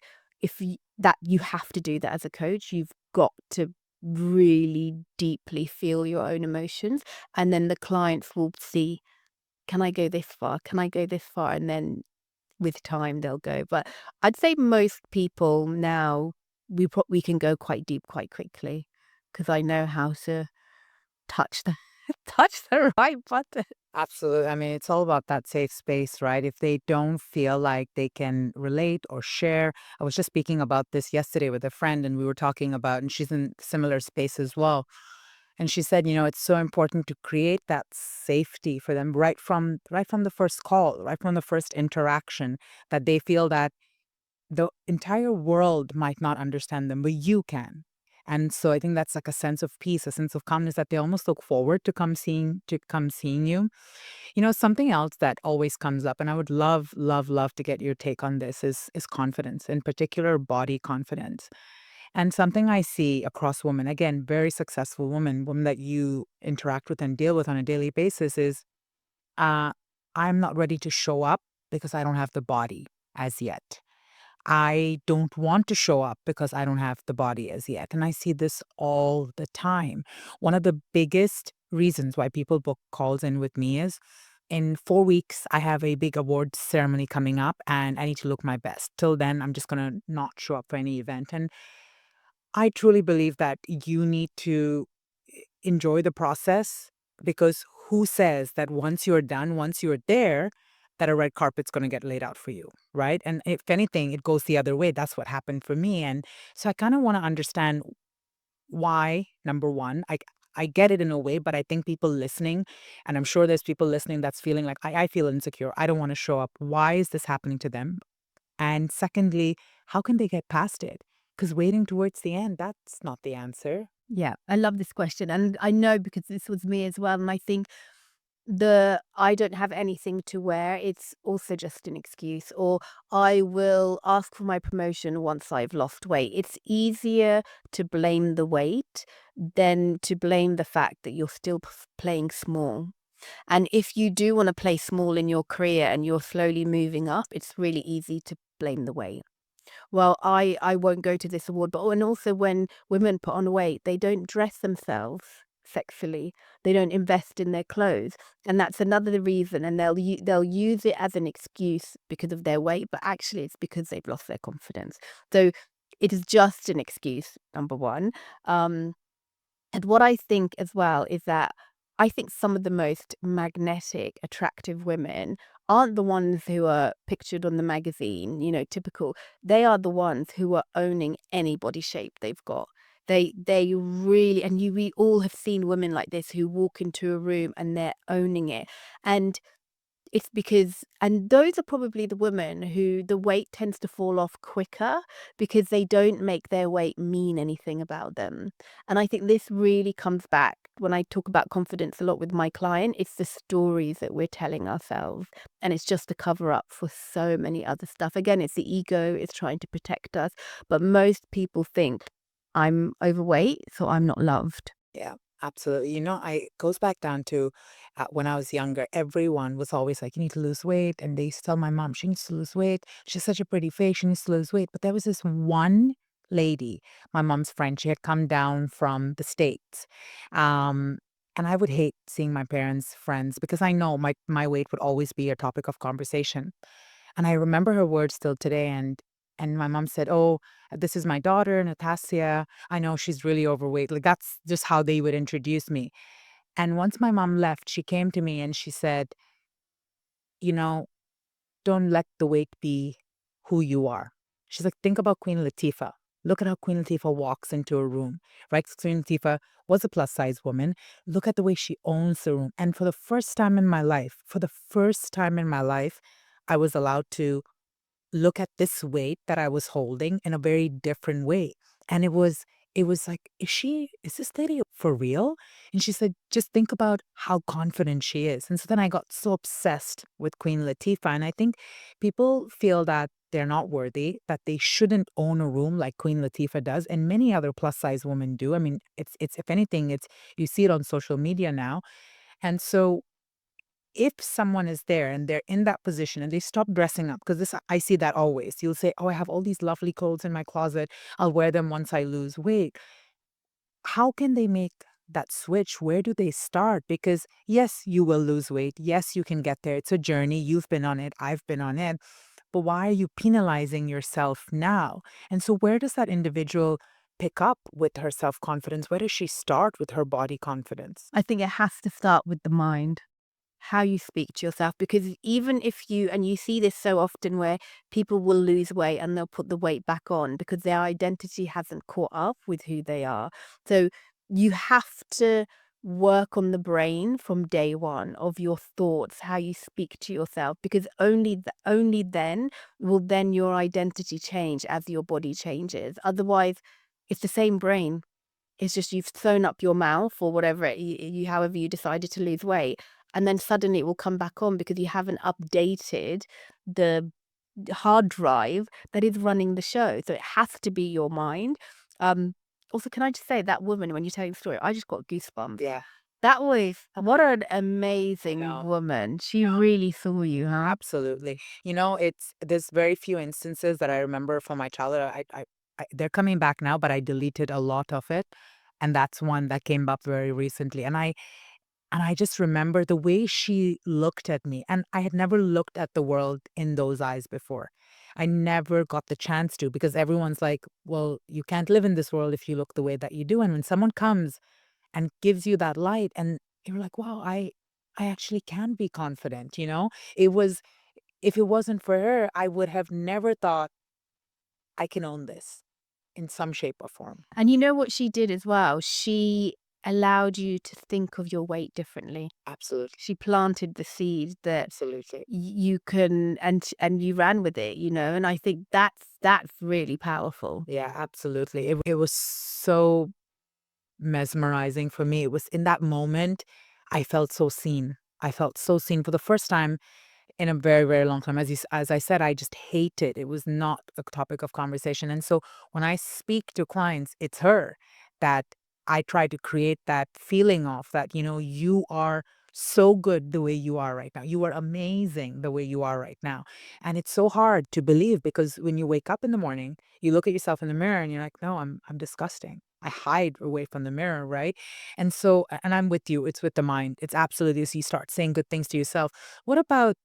S1: that you have to do that as a coach. You've got to really deeply feel your own emotions, and then the clients will see, can I go this far? Can I go this far? And then with time they'll go. But I'd say most people now, we can go quite deep quite quickly, because I know how to touch the touch the right button.
S2: Absolutely. I mean, it's all about that safe space, right? If they don't feel like they can relate or share. I was just speaking about this yesterday with a friend, and we were talking about, and she's in similar space as well. And she said, it's so important to create that safety for them right from the first call, right from the first interaction, that they feel that the entire world might not understand them, but you can. And so I think that's like a sense of peace, a sense of calmness, that they almost look forward to come seeing you. Something else that always comes up, and I would love, love, love to get your take on this, is confidence, in particular body confidence. And something I see across women, again, very successful women that you interact with and deal with on a daily basis, is uh, I'm not ready to show up because I don't have the body as yet. I don't want to show up because I don't have the body as yet. And I see this all the time. One of the biggest reasons why people book calls in with me is, in 4 weeks, I have a big award ceremony coming up and I need to look my best. Till then, I'm just going to not show up for any event. And I truly believe that you need to enjoy the process, because who says that once you're done, once you're there, that a red carpet's going to get laid out for you, right? And if anything, it goes the other way. That's what happened for me. And so I kind of want to understand why, number one. I get it in a way, but I think people listening, and I'm sure there's people listening that's feeling like, I feel insecure. I don't want to show up. Why is this happening to them? And secondly, how can they get past it? Because waiting towards the end, that's not the answer.
S1: Yeah, I love this question. And I know, because this was me as well. And I think the "I don't have anything to wear," it's also just an excuse, or "I will ask for my promotion once I've lost weight." It's easier to blame the weight than to blame the fact that you're still playing small. And if you do wanna play small in your career and you're slowly moving up, it's really easy to blame the weight. Well, I won't go to this award, but and also when women put on weight, they don't dress themselves sexually. They don't invest in their clothes, and that's another reason, and they'll use it as an excuse because of their weight, but actually it's because they've lost their confidence. So, it is just an excuse, number 1. Um and what I think as well is that I think some of the most magnetic, attractive women aren't the ones who are pictured on the magazine, typical. They are the ones who are owning any body shape they've got. They really, and we all have seen women like this who walk into a room and they're owning it. And it's because, and those are probably the women who the weight tends to fall off quicker because they don't make their weight mean anything about them. And I think this really comes back when I talk about confidence a lot with my client. It's the stories that we're telling ourselves, and it's just a cover up for so many other stuff. Again, it's the ego, it's trying to protect us. But most people think I'm overweight, so I'm not loved.
S2: Yeah, absolutely. I goes back down to when I was younger, everyone was always like, "You need to lose weight," and they used to tell my mom, "She needs to lose weight. She's such a pretty face. She needs to lose weight." But there was this one lady, my mom's friend. She had come down from the States, um, and I would hate seeing my parents' friends because I know my weight would always be a topic of conversation. And I remember her words still today, and my mom said, "Oh, this is my daughter, Natasha. I know she's really overweight." Like, that's just how they would introduce me. And once my mom left, she came to me and she said, "You know, don't let the weight be who you are." She's like, "Think about Queen Latifah. Look at how Queen Latifah walks into a room, right? Queen Latifah was a plus size woman. Look at the way she owns the room." And for the first time in my life, I was allowed to look at this weight that I was holding in a very different way. And it was like, is this lady for real? And she said, just think about how confident she is. And so then I got so obsessed with Queen Latifah. And I think people feel that they're not worthy, that they shouldn't own a room like Queen Latifah does, and many other plus size women do. I mean, it's if anything, it's you see it on social media now. And so if someone is there and they're in that position and they stop dressing up, because this I see that always. You'll say, "Oh, I have all these lovely clothes in my closet. I'll wear them once I lose weight." How can they make that switch? Where do they start? Because yes, you will lose weight. Yes, you can get there. It's a journey. You've been on it. I've been on it. But why are you penalizing yourself now? And so where does that individual pick up with her self-confidence? Where does she start with her body confidence?
S1: I think it has to start with the mind. How you speak to yourself, because even if you, and you see this so often where people will lose weight and they'll put the weight back on because their identity hasn't caught up with who they are. So you have to work on the brain from day one of your thoughts, how you speak to yourself, because only then will then your identity change as your body changes. Otherwise, it's the same brain. It's just you've sewn up your mouth or whatever however you decided to lose weight, and then suddenly it will come back on because you haven't updated the hard drive that is running the show. So it has to be your mind. Um, Also, can I just say that woman, when you tell your story, I just got goosebumps.
S2: Yeah,
S1: That was what an
S2: I
S1: amazing
S2: know.
S1: woman. She really saw you, huh?
S2: Absolutely. It's there's very few instances that I remember from my childhood. They're coming back now, but I deleted a lot of it, and that's one that came up very recently. And I just remember the way she looked at me, and I had never looked at the world in those eyes before. I never got the chance to because everyone's like, "Well, you can't live in this world if you look the way that you do." And when someone comes and gives you that light and you're like, wow, I actually can be confident, it was if it wasn't for her, I would have never thought I can own this in some shape or form.
S1: And you know what she did as well? She allowed you to think of your weight differently.
S2: Absolutely.
S1: She planted the seed that
S2: Absolutely.
S1: you can, and you ran with it, and I think that's really powerful.
S2: Yeah, absolutely. It was so mesmerizing for me. It was in that moment I felt so seen. I felt so seen for the first time in a very, very long time. As I said, I just hate it. It was not a topic of conversation. And so when I speak to clients, it's her that I try to create that feeling of that, you are so good the way you are right now. You are amazing the way you are right now. And it's so hard to believe because when you wake up in the morning, you look at yourself in the mirror and you're like, no, I'm disgusting. I hide away from the mirror, right? And so, and I'm with you, it's with the mind. It's absolutely so you start saying good things to yourself. What about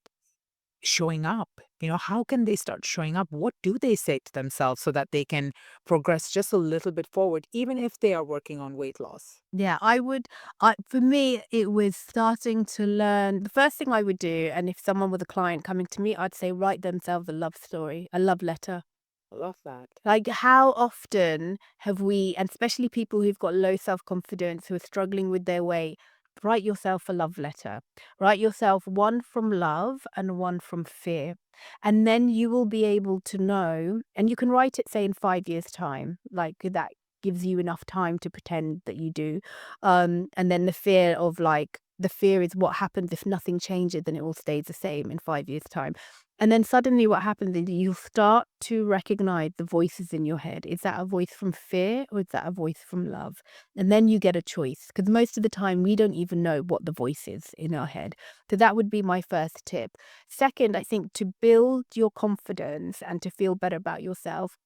S2: showing up? How can they start showing up? What do they say to themselves so that they can progress just a little bit forward, even if they are working on weight loss?
S1: Yeah, I would. For me, it was starting to learn. The first thing I would do, and if someone was a client coming to me, I'd say write themselves a love story, a love letter.
S2: I love that.
S1: Like, how often have we, and especially people who've got low self confidence, who are struggling with their weight, write yourself a love letter. Write yourself one from love and one from fear. And then you will be able to know, and you can write it, say, in 5 years' time. Like, that gives you enough time to pretend that you do. And then the fear is what happens if nothing changes and it all stays the same in 5 years' time. And then suddenly what happens is you start to recognize the voices in your head. Is that a voice from fear or is that a voice from love? And then you get a choice because most of the time we don't even know what the voice is in our head. So that would be my first tip. Second, I think to build your confidence and to feel better about yourself,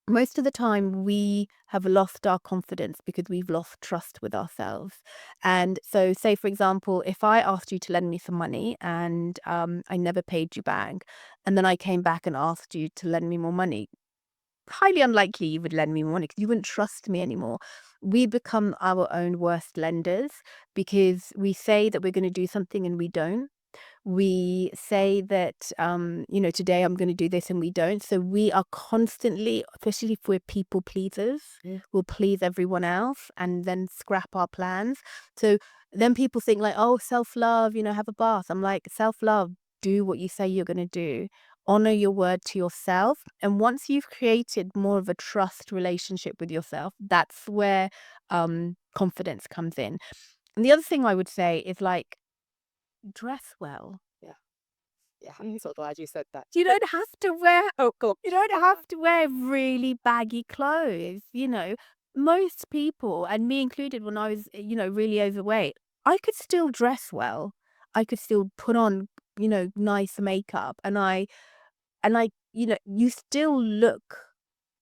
S1: most of the time we have lost our confidence because we've lost trust with ourselves. And so, say, for example, if I asked you to lend me some money and I never paid you back, and then I came back and asked you to lend me more money, highly unlikely you would lend me more money because you wouldn't trust me anymore. We become our own worst lenders because we say that we're going to do something and we don't. We say that, today I'm going to do this and we don't. So we are constantly, especially if we're people pleasers, we'll please everyone else and then scrap our plans. So then people think like, oh, self-love, have a bath. I'm like, self-love, do what you say you're going to do. Honor your word to yourself. And once you've created more of a trust relationship with yourself, that's where confidence comes in. And the other thing I would say is like, dress well.
S2: Yeah. Yeah. I'm so glad you said that.
S1: You don't have to wear
S2: Oh, cool.
S1: you don't have to wear really baggy clothes. Most people, and me included when I was, really overweight, I could still dress well. I could still put on, nice makeup and you still look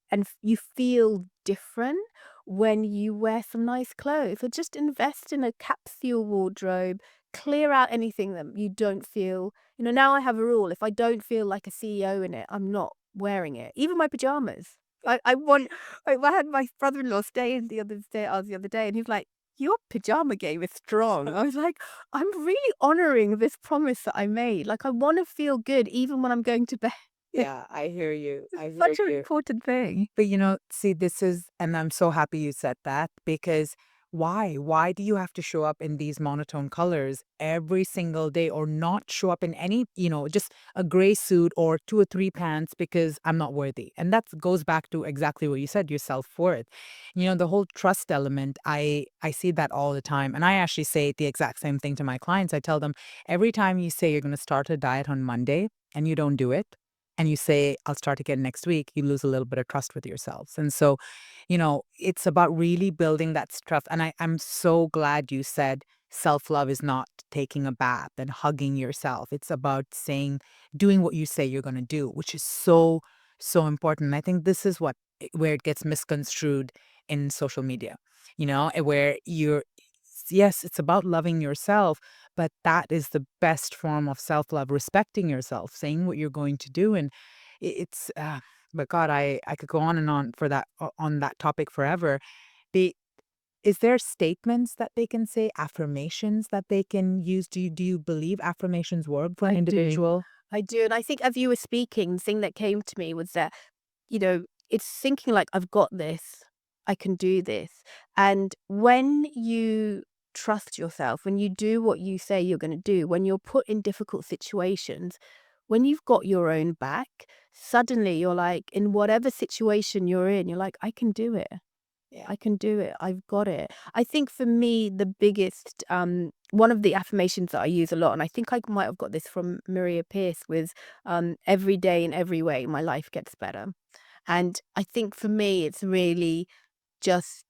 S1: and you feel different when you wear some nice clothes. So just invest in a capsule wardrobe, clear out anything that you don't feel. Now I have a rule. If I don't feel like a CEO in it, I'm not wearing it. Even my pajamas. I had my brother-in-law stay in the other day, and he's like, your pajama game is strong. I was like, I'm really honoring this promise that I made. Like, I want to feel good even when I'm going to bed.
S2: Yeah, I hear you. I
S1: It's
S2: hear
S1: such an
S2: you.
S1: important thing.
S2: But see, and I'm so happy you said that because why? Why do you have to show up in these monotone colors every single day or not show up in any, just a gray suit or two or three pants because I'm not worthy? And that goes back to exactly what you said, your self-worth. The whole trust element, I see that all the time. And I actually say the exact same thing to my clients. I tell them every time you say you're going to start a diet on Monday and you don't do it, and you say, I'll start again next week, you lose a little bit of trust with yourselves. And so, it's about really building that trust. And I'm so glad you said self love is not taking a bath and hugging yourself. It's about doing what you say you're going to do, which is so, so important. And I think this is where it gets misconstrued in social media, where yes, it's about loving yourself, but that is the best form of self-love, respecting yourself, saying what you're going to do. And it's, but God, I could go on and on on that topic forever. Be, is there statements that they can say, affirmations that they can use? Do you believe affirmations work for an
S1: I do.
S2: individual?
S1: I do. And I think as you were speaking, the thing that came to me was that, it's thinking like, I've got this, I can do this. And when you trust yourself, when you do what you say you're going to do, when you're put in difficult situations, when you've got your own back, suddenly you're like, in whatever situation you're in, you're like, I can do it.
S2: Yeah.
S1: I can do it. I've got it. I think for me, the biggest, one of the affirmations that I use a lot, and I think I might have got this from Maria Pierce, was every day in every way, my life gets better. And I think for me, it's really just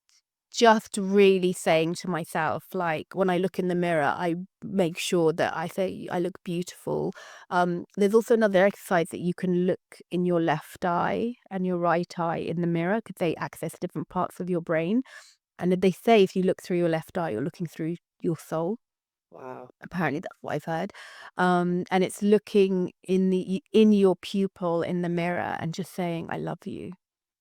S1: just really saying to myself, like when I look in the mirror, I make sure that I say I look beautiful. There's also another exercise that you can look in your left eye and your right eye in the mirror because they access different parts of your brain. And they say if you look through your left eye, you're looking through your soul.
S2: Wow.
S1: Apparently, that's what I've heard. And it's looking in your pupil in the mirror and just saying, "I love you.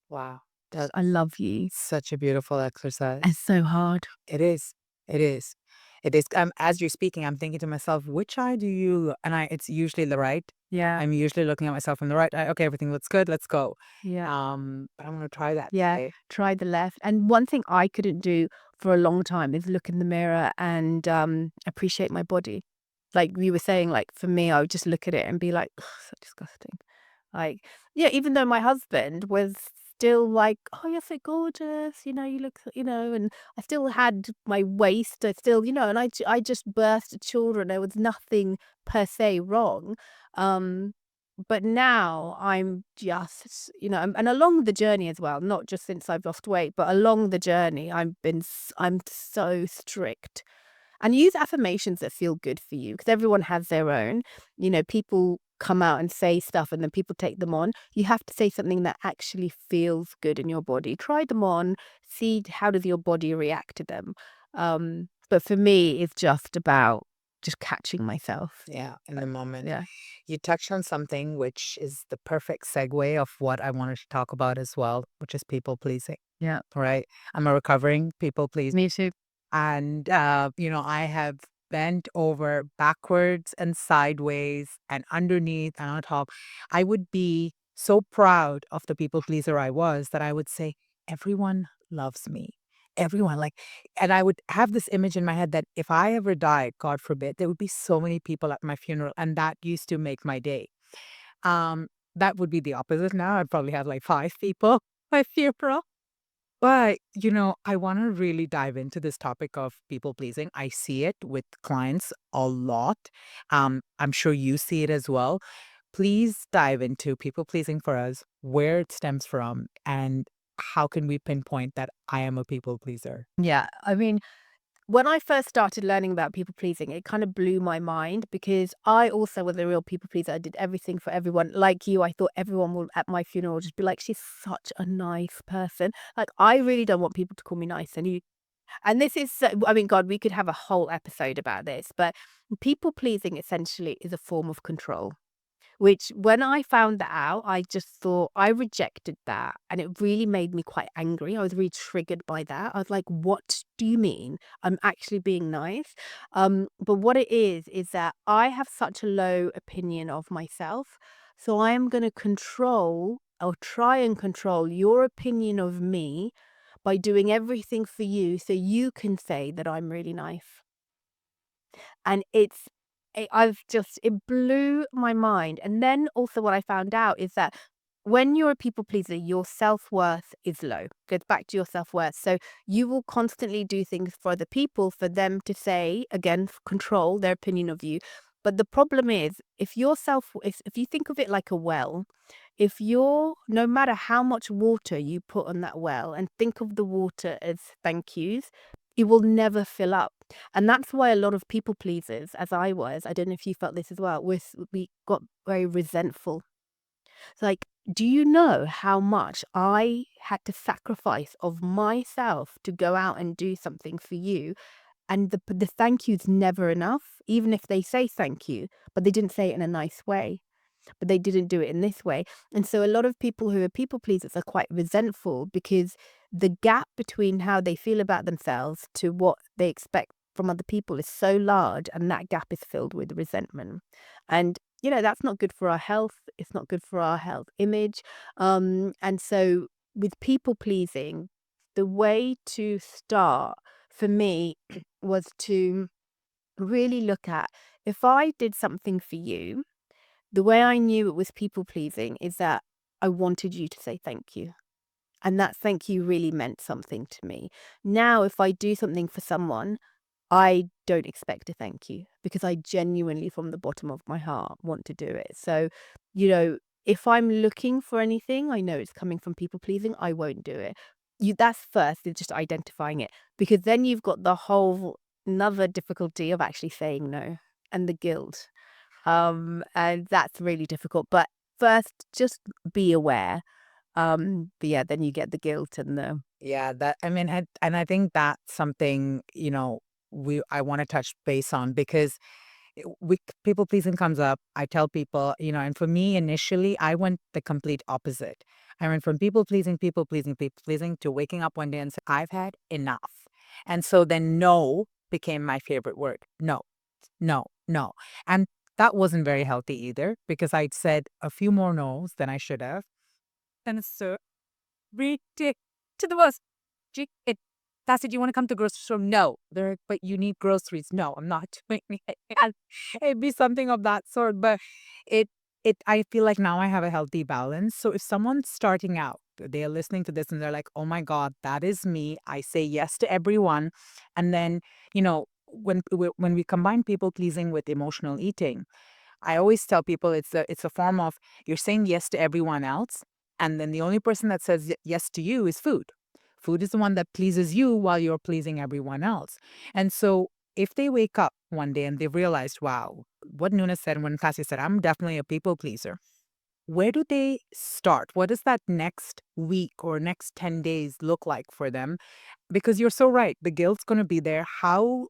S2: Wow.
S1: Just I love you."
S2: Such a beautiful exercise.
S1: It's so hard.
S2: It is. It is. It is. As you're speaking, I'm thinking to myself, which eye do you? And it's usually the right.
S1: Yeah,
S2: I'm usually looking at myself in the right eye. Okay, everything looks good. Let's go.
S1: yeah.
S2: But I'm gonna try that
S1: Yeah,
S2: today.
S1: try the left. And one thing I couldn't do for a long time is look in the mirror and appreciate my body. Like you were saying, like for me, I would just look at it and be like, "Ugh, so disgusting." Like, yeah, even though my husband was still like, "Oh, you're so gorgeous," you look, and I still had my waist, I still, and I just birthed children. There was nothing per se wrong. Um, but now I'm just, and along the journey as well, not just since I've lost weight, but along the journey, I'm so strict and use affirmations that feel good for you because everyone has their own. People come out and say stuff and then people take them on. You have to say something that actually feels good in your body. Try them on, see how does your body react to them. But for me, it's just about just catching myself.
S2: Yeah, in the moment.
S1: Yeah.
S2: You touched on something which is the perfect segue of what I wanted to talk about as well, which is people pleasing.
S1: Yeah.
S2: Right. I'm a recovering people pleaser.
S1: Me too.
S2: And, I have bent over backwards and sideways and underneath and on top. I would be so proud of the people pleaser I was that I would say, everyone loves me. Everyone and I would have this image in my head that if I ever died, God forbid, there would be so many people at my funeral. And that used to make my day. That would be the opposite now. I'd probably have like 5 people at my funeral. But, I want to really dive into this topic of people pleasing. I see it with clients a lot. I'm sure you see it as well. Please dive into people pleasing for us, where it stems from, and how can we pinpoint that I am a people pleaser?
S1: Yeah. I mean, when I first started learning about people pleasing, it kind of blew my mind because I also was a real people pleaser. I did everything for everyone. Like you, I thought everyone would at my funeral just be like, she's such a nice person. Like I really don't want people to call me nice. And this is, I mean, God, we could have a whole episode about this, but people pleasing essentially is a form of control. Which when I found that out, I just thought I rejected that, and it really made me quite angry. I was really triggered by that. I was like, "What do you mean? I'm actually being nice?" But what it is that I have such a low opinion of myself, so I am gonna control or try and control your opinion of me by doing everything for you so you can say that I'm really nice. And it blew my mind. And then also what I found out is that when you're a people pleaser, your self-worth is low. Goes back to your self-worth. So you will constantly do things for other people for them to say, again, control their opinion of you. But the problem is, if you think of it like a well, if you're no matter how much water you put on that well and think of the water as thank yous, it will never fill up. And that's why a lot of people pleasers, as I don't know if you felt this as well, we got very resentful. It's like, do you know how much I had to sacrifice of myself to go out and do something for you? And the thank you's never enough, even if they say thank you, but they didn't say it in a nice way, but they didn't do it in this way. And so a lot of people who are people pleasers are quite resentful because the gap between how they feel about themselves to what they expect from other people is so large, and that gap is filled with resentment. And that's not good for our health. It's not good for our health image. And so with people pleasing, the way to start for me was to really look at, if I did something for you, the way I knew it was people pleasing is that I wanted you to say thank you. And that thank you really meant something to me. Now, if I do something for someone, I don't expect a thank you because I genuinely, from the bottom of my heart, want to do it. So, you know, if I'm looking for anything, I know it's coming from people pleasing, I won't do it. That's first, is just identifying it, because then you've got the whole another difficulty of actually saying no and the guilt. And that's really difficult. But first, just be aware. But yeah, then you get the guilt and the
S2: Yeah, that I mean, and I think that's something, I want to touch base on because people pleasing comes up. I tell people, and for me initially, I went the complete opposite. I went from people pleasing to waking up one day and say, I've had enough. And so then no became my favorite word. No, no, no. And that wasn't very healthy either because I'd said a few more no's than I should have. And it's so ridiculous to the worst. Tassie, do you want to come to grocery store? No. They're like, but you need groceries. No, I'm not doing it. And it'd be something of that sort. But it, I feel like now I have a healthy balance. So if someone's starting out, they're listening to this and they're like, oh my God, that is me. I say yes to everyone. And then, when we combine people pleasing with emotional eating, I always tell people it's a form of you're saying yes to everyone else, and then the only person that says yes to you is food. Food is the one that pleases you while you're pleasing everyone else. And so if they wake up one day and they've realized, wow, what Nuna said when Cassie said, I'm definitely a people pleaser. Where do they start? What does that next week or next 10 days look like for them? Because you're so right. The guilt's going to be there. How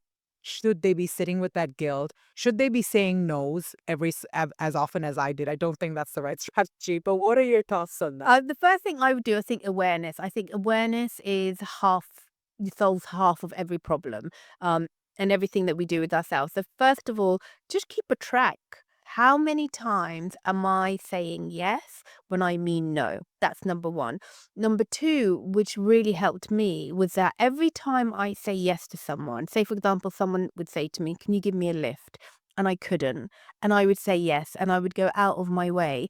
S2: should they be sitting with that guilt? Should they be saying no's as often as I did? I don't think that's the right strategy. But what are your thoughts on that?
S1: The first thing I would do, I think awareness. I think awareness is half, solves half of every problem, and everything that we do with ourselves. So first of all, just keep a track. How many times am I saying yes when I mean no? That's number one. Number two, which really helped me, was that every time I say yes to someone, say for example, someone would say to me, "Can you give me a lift?" And I couldn't, and I would say yes, and I would go out of my way.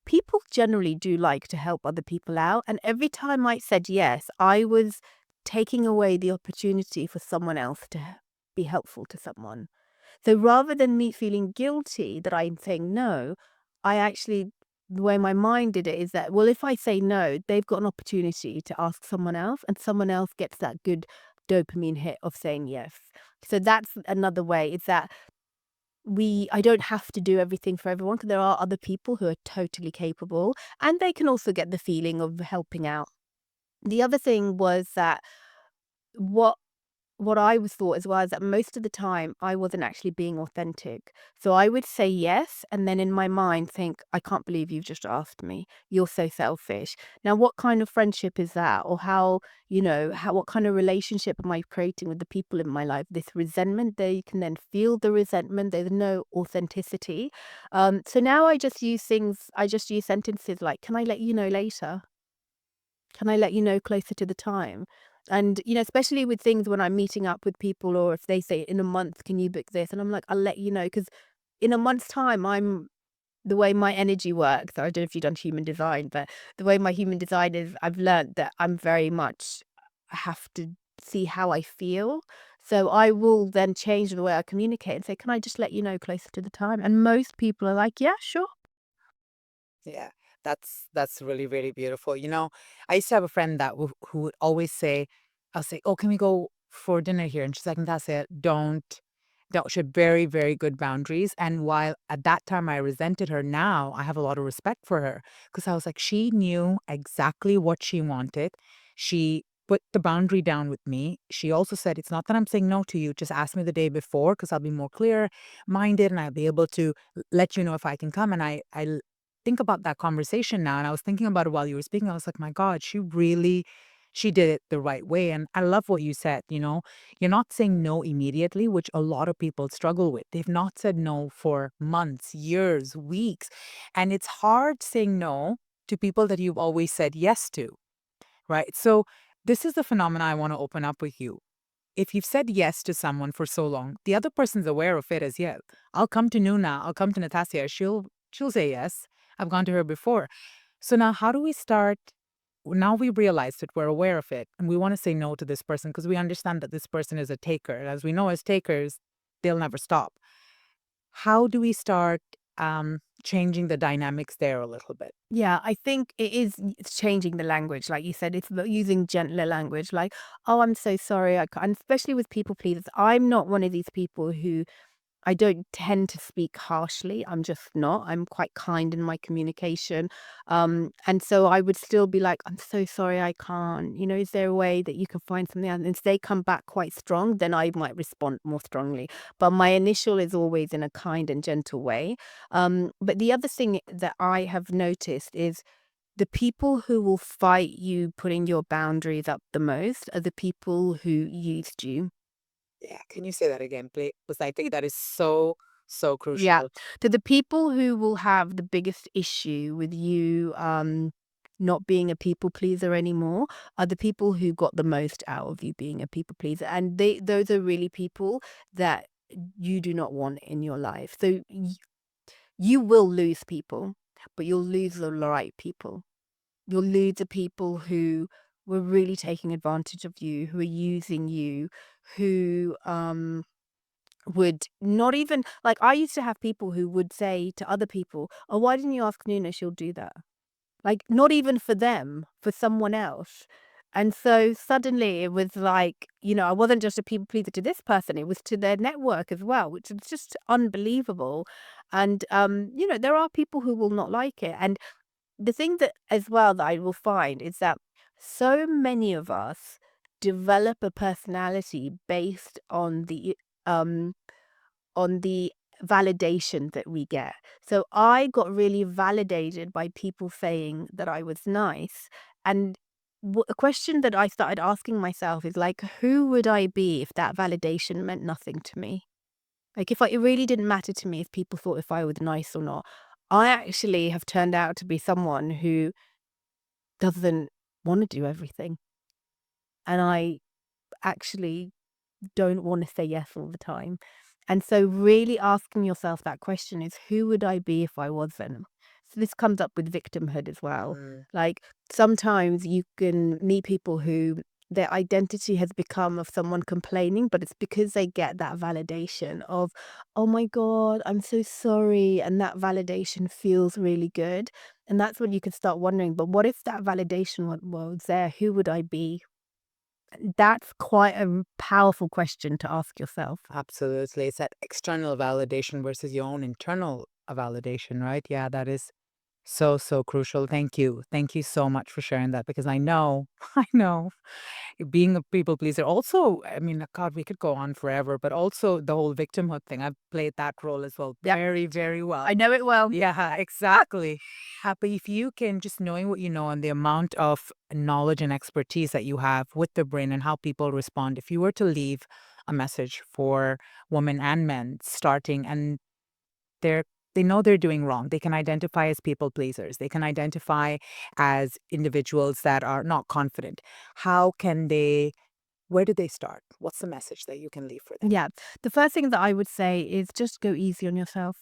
S1: People generally do like to help other people out, and every time I said yes, I was taking away the opportunity for someone else to be helpful to someone. So rather than me feeling guilty that I'm saying no, I actually, the way my mind did it is that, well, if I say no, they've got an opportunity to ask someone else, and someone else gets that good dopamine hit of saying yes. So that's another way, is that I don't have to do everything for everyone, because there are other people who are totally capable, and they can also get the feeling of helping out. The other thing was that what what I was thought as well is that most of the time I wasn't actually being authentic. So I would say yes, and then in my mind think, I can't believe you've just asked me. You're so selfish. Now, what kind of friendship is that? Or what kind of relationship am I creating with the people in my life? This resentment, they can then feel the resentment. There's no authenticity. So now I just use sentences like, can I let you know later? Can I let you know closer to the time? And, especially with things when I'm meeting up with people, or if they say in a month, can you book this? And I'm like, I'll let you know. Because in a month's time, the way my energy works. I don't know if you've done human design, but the way my human design is, I've learned that I'm very much, I have to see how I feel. So I will then change the way I communicate and say, can I just let you know closer to the time? And most people are like, yeah, sure.
S2: Yeah, that's really, really beautiful. I used to have a friend that who would always say, I'll say, "Oh, can we go for dinner here?" And she's like, "Natasha, don't." She had very, very good boundaries. And while at that time I resented her, now I have a lot of respect for her because I was like, she knew exactly what she wanted. She put the boundary down with me. She also said, "It's not that I'm saying no to you. Just ask me the day before because I'll be more clear minded and I'll be able to let you know if I can come." And I think about that conversation now, and I was thinking about it while you were speaking. I was like, my God, she did it the right way. And I love what you said, you're not saying no immediately, which a lot of people struggle with. They've not said no for months, years, weeks. And it's hard saying no to people that you've always said yes to, right? So this is the phenomena I want to open up with you. If you've said yes to someone for so long, the other person's aware of it as well. I'll come to Nuna, I'll come to Natasha, she'll say yes. I've gone to her before. So now how do we start now we realize it, we're aware of it, and we want to say no to this person because we understand that this person is a taker. As we know, as takers, they'll never stop. How do we start changing the dynamics there a little bit?
S1: Yeah, I think it's changing the language, like you said, it's about using gentler language, like, "Oh, I'm so sorry, I ca" and especially with people pleasers, I'm not one of these people who I don't tend to speak harshly. I'm just not. I'm quite kind in my communication. And so I would still be like, I'm so sorry, I can't. You know, is there a way that you can find something else? And if they come back quite strong, then I might respond more strongly. But my initial is always in a kind and gentle way. But the other thing that I have noticed is the people who will fight you putting your boundaries up the most are the people who used you.
S2: Yeah, can you say that again, please? Because I think that is so, so
S1: Yeah.
S2: crucial.
S1: To the people who will have the biggest issue with you, not being a people pleaser anymore are the people who got the most out of you being a people pleaser. And those are really people that you do not want in your life. So you will lose people, but you'll lose the right people. You'll lose the people who were really taking advantage of you, who are using you, who would not even like, I used to have people who would say to other people, "Oh, why didn't you ask Nuna? She'll do that." Like, not even for them, for someone else. And so suddenly it was like, I wasn't just a people pleaser to this person, it was to their network as well, which is just unbelievable. And there are people who will not like it. And the thing that as well that I will find is that so many of us develop a personality based um on the validation that we get. So I got really validated by people saying that I was nice. And a question that I started asking myself is like, who would I be if that validation meant nothing to me? Like, it really didn't matter to me if people thought if I was nice or not. I actually have turned out to be someone who doesn't want to do everything. And I actually don't wanna say yes all the time. And so really asking yourself that question is, who would I be if I wasn't? So this comes up with victimhood as well.
S2: Mm.
S1: Like, sometimes you can meet people who their identity has become of someone complaining, but it's because they get that validation of, "Oh my god, I'm so sorry," and that validation feels really good. And that's when you can start wondering, but what if that validation was there? Who would I be? That's quite a powerful question to ask yourself.
S2: Absolutely. It's that external validation versus your own internal validation, right? Yeah, that is so, so crucial. Thank you. Thank you so much for sharing that because I know, I know being a people pleaser also, I mean, God, we could go on forever, but also the whole victimhood thing. I've played that role as well
S1: Yep,
S2: very, very well.
S1: I know it well.
S2: Yeah, exactly. But if you can just knowing what you know and the amount of knowledge and expertise that you have with the brain and how people respond, if you were to leave a message for women and men starting and they're they know they're doing wrong. They can identify as people pleasers. They can identify as individuals that are not confident. How can they where do they start? What's the message that you can leave for them?
S1: Yeah. The first thing that I would say is just go easy on yourself.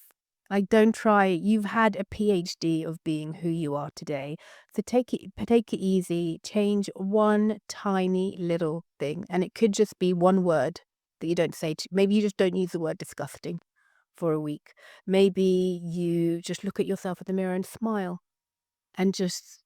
S1: Like, don't try. You've had a PhD of being who you are today. So take it easy. Change one tiny little thing. And it could just be one word that you don't say to, maybe you just don't use the word disgusting for a week. Maybe you just look at yourself in the mirror and smile. And just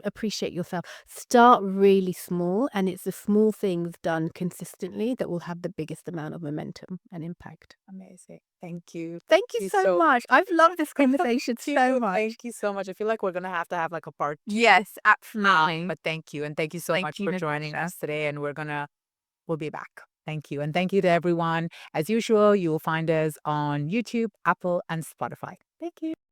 S1: appreciate yourself. Start really small, and it's the small things done consistently that will have the biggest amount of momentum and impact.
S2: Amazing. Thank you. Thank
S1: Thank you
S2: you
S1: so
S2: so
S1: much. I've loved this conversation
S2: Thank
S1: so
S2: you.
S1: much.
S2: Thank you so much. I feel like we're gonna have like a part two.
S1: Yes, absolutely.
S2: But thank you. And thank you so
S1: Thank
S2: much
S1: you,
S2: for joining
S1: Natasha.
S2: us today. And we'll be back. Thank you. And thank you to everyone. As usual, you will find us on YouTube, Apple, and Spotify. Thank you.